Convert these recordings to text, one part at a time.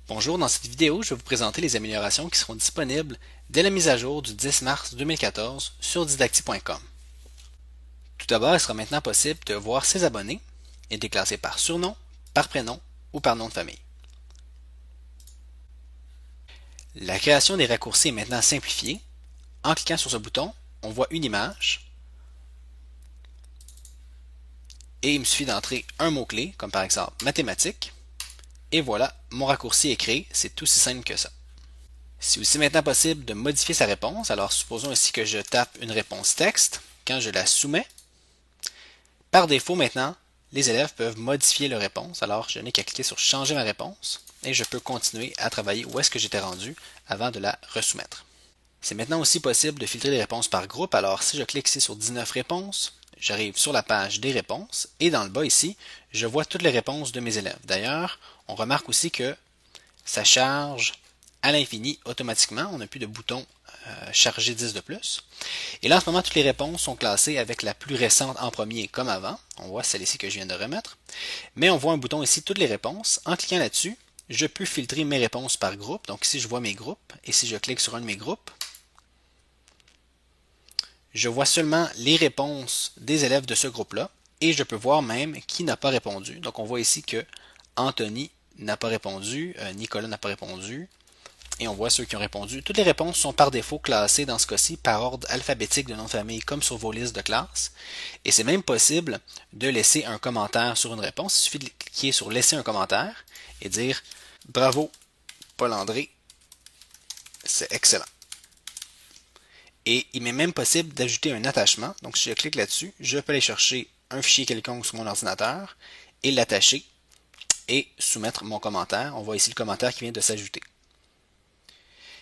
Bonjour, dans cette vidéo, je vais vous présenter les améliorations qui seront disponibles dès la mise à jour du 10 mars 2014 sur didacti.com. Tout d'abord, il sera maintenant possible de voir ses abonnés et de les classer par surnom, par prénom ou par nom de famille. La création des raccourcis est maintenant simplifiée. En cliquant sur ce bouton, on voit une image et il me suffit d'entrer un mot-clé, comme par exemple mathématiques, et voilà, mon raccourci est créé, c'est aussi simple que ça. C'est aussi maintenant possible de modifier sa réponse. Alors supposons ici que je tape une réponse texte. Quand je la soumets, par défaut maintenant, les élèves peuvent modifier leur réponse. Alors je n'ai qu'à cliquer sur changer ma réponse et je peux continuer à travailler où est-ce que j'étais rendu avant de la resoumettre. C'est maintenant aussi possible de filtrer les réponses par groupe. Alors si je clique ici sur 19 réponses, j'arrive sur la page des réponses et dans le bas ici, je vois toutes les réponses de mes élèves. D'ailleurs, on remarque aussi que ça charge à l'infini automatiquement. On n'a plus de bouton charger 10 de plus. Et là, en ce moment, toutes les réponses sont classées avec la plus récente en premier, comme avant. On voit celle ici que je viens de remettre. Mais on voit un bouton ici, toutes les réponses. En cliquant là-dessus, je peux filtrer mes réponses par groupe. Donc ici, je vois mes groupes. Et si je clique sur un de mes groupes, je vois seulement les réponses des élèves de ce groupe-là. Et je peux voir même qui n'a pas répondu. Donc on voit ici que Anthony n'a pas répondu, Nicolas n'a pas répondu, et on voit ceux qui ont répondu. Toutes les réponses sont par défaut classées dans ce cas-ci par ordre alphabétique de nom de famille, comme sur vos listes de classe. Et c'est même possible de laisser un commentaire sur une réponse. Il suffit de cliquer sur laisser un commentaire et dire bravo Paul-André, c'est excellent. Et il m'est même possible d'ajouter un attachement. Donc si je clique là-dessus, je peux aller chercher un fichier quelconque sur mon ordinateur et l'attacher et soumettre mon commentaire. On voit ici le commentaire qui vient de s'ajouter.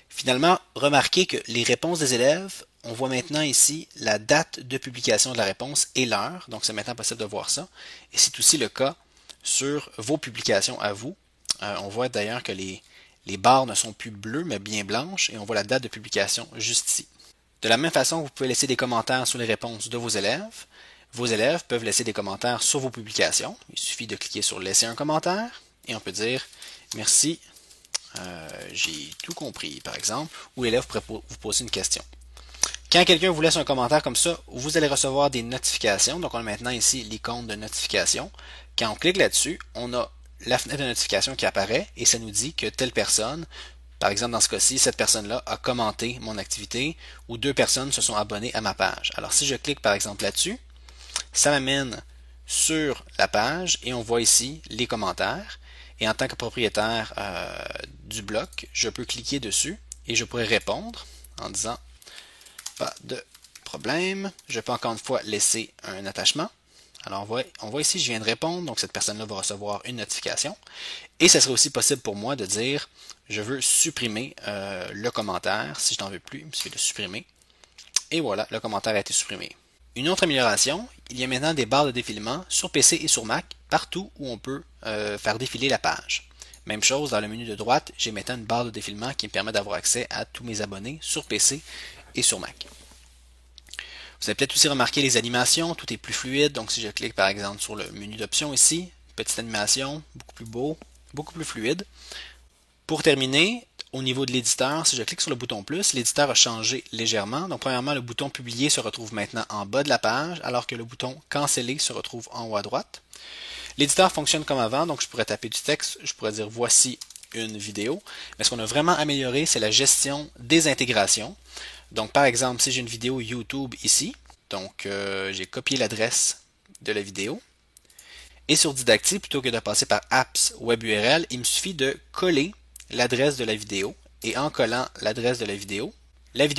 Finalement, remarquez que les réponses des élèves, on voit maintenant ici la date de publication de la réponse et l'heure. Donc c'est maintenant possible de voir ça. Et c'est aussi le cas sur vos publications à vous. On voit d'ailleurs que les barres ne sont plus bleues mais bien blanches et on voit la date de publication juste ici. De la même façon, vous pouvez laisser des commentaires sur les réponses de vos élèves. Vos élèves peuvent laisser des commentaires sur vos publications. Il suffit de cliquer sur laisser un commentaire et on peut dire merci, j'ai tout compris par exemple, ou l'élève pourrait vous poser une question. Quand quelqu'un vous laisse un commentaire comme ça, vous allez recevoir des notifications. Donc on a maintenant ici l'icône de notification. Quand on clique là-dessus, on a la fenêtre de notification qui apparaît et ça nous dit que telle personne, par exemple dans ce cas-ci, cette personne-là a commenté mon activité ou deux personnes se sont abonnées à ma page. Alors si je clique par exemple là-dessus, ça m'amène sur la page et on voit ici les commentaires. Et en tant que propriétaire du bloc, je peux cliquer dessus et je pourrais répondre en disant pas de problème. Je peux encore une fois laisser un attachement. Alors on voit ici, je viens de répondre, donc cette personne-là va recevoir une notification. Et ce serait aussi possible pour moi de dire, je veux supprimer le commentaire. Si je n'en veux plus, il me suffit de supprimer. Et voilà, le commentaire a été supprimé. Une autre amélioration, il y a maintenant des barres de défilement sur PC et sur Mac, partout où on peut faire défiler la page. Même chose, dans le menu de droite, j'ai maintenant une barre de défilement qui me permet d'avoir accès à tous mes abonnés sur PC et sur Mac. Vous avez peut-être aussi remarqué les animations, tout est plus fluide, donc si je clique par exemple sur le menu d'options ici, petite animation, beaucoup plus beau, beaucoup plus fluide. Pour terminer, au niveau de l'éditeur, si je clique sur le bouton plus, l'éditeur a changé légèrement. Donc premièrement, le bouton publier se retrouve maintenant en bas de la page, alors que le bouton canceller se retrouve en haut à droite. L'éditeur fonctionne comme avant, donc je pourrais taper du texte, je pourrais dire voici une vidéo. Mais ce qu'on a vraiment amélioré, c'est la gestion des intégrations. Donc par exemple, si j'ai une vidéo YouTube ici, donc j'ai copié l'adresse de la vidéo. Et sur Didacti, plutôt que de passer par Apps Web URL, il me suffit de coller l'adresse de la vidéo. Et en collant l'adresse de la vidéo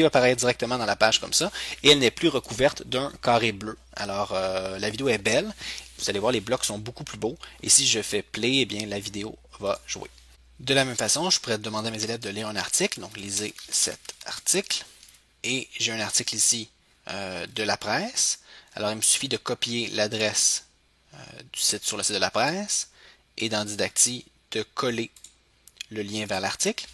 apparaît directement dans la page comme ça, et elle n'est plus recouverte d'un carré bleu. Alors la vidéo est belle, vous allez voir les blocs sont beaucoup plus beaux, et si je fais play, eh bien la vidéo va jouer. De la même façon, je pourrais demander à mes élèves de lire un article, donc lisez cet article, et j'ai un article ici de la presse. Alors il me suffit de copier l'adresse du site sur le site de la presse, et dans Didacti, de coller le lien vers l'article.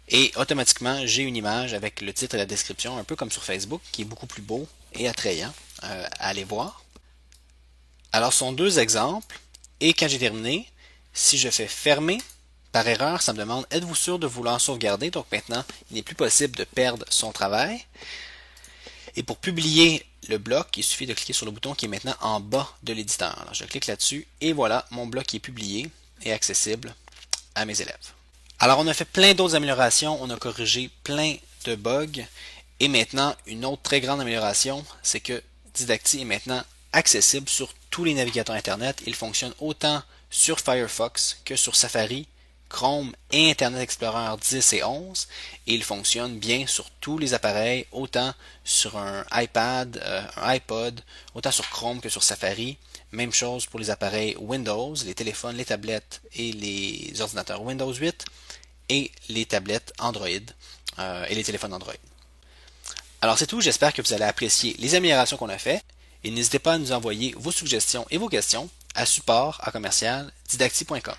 Et automatiquement, j'ai une image avec le titre et la description, un peu comme sur Facebook, qui est beaucoup plus beau et attrayant à aller voir. Alors, ce sont deux exemples. Et quand j'ai terminé, si je fais fermer, Par erreur, ça me demande êtes-vous sûr de vouloir sauvegarder? Donc maintenant, il n'est plus possible de perdre son travail. Et pour publier le bloc, il suffit de cliquer sur le bouton qui est maintenant en bas de l'éditeur. Alors, je clique là-dessus et voilà, mon bloc est publié et accessible à mes élèves. Alors, on a fait plein d'autres améliorations, on a corrigé plein de bugs et maintenant, une autre très grande amélioration, c'est que Didacti est maintenant accessible sur tous les navigateurs Internet. Il fonctionne autant sur Firefox que sur Safari, Chrome et Internet Explorer 10 et 11 et il fonctionne bien sur tous les appareils, autant sur un iPad, un iPod, autant sur Chrome que sur Safari. Même chose pour les appareils Windows, les téléphones, les tablettes et les ordinateurs Windows 8 et les tablettes Android et les téléphones Android. Alors c'est tout, j'espère que vous allez apprécier les améliorations qu'on a fait et n'hésitez pas à nous envoyer vos suggestions et vos questions à support@didacti.com.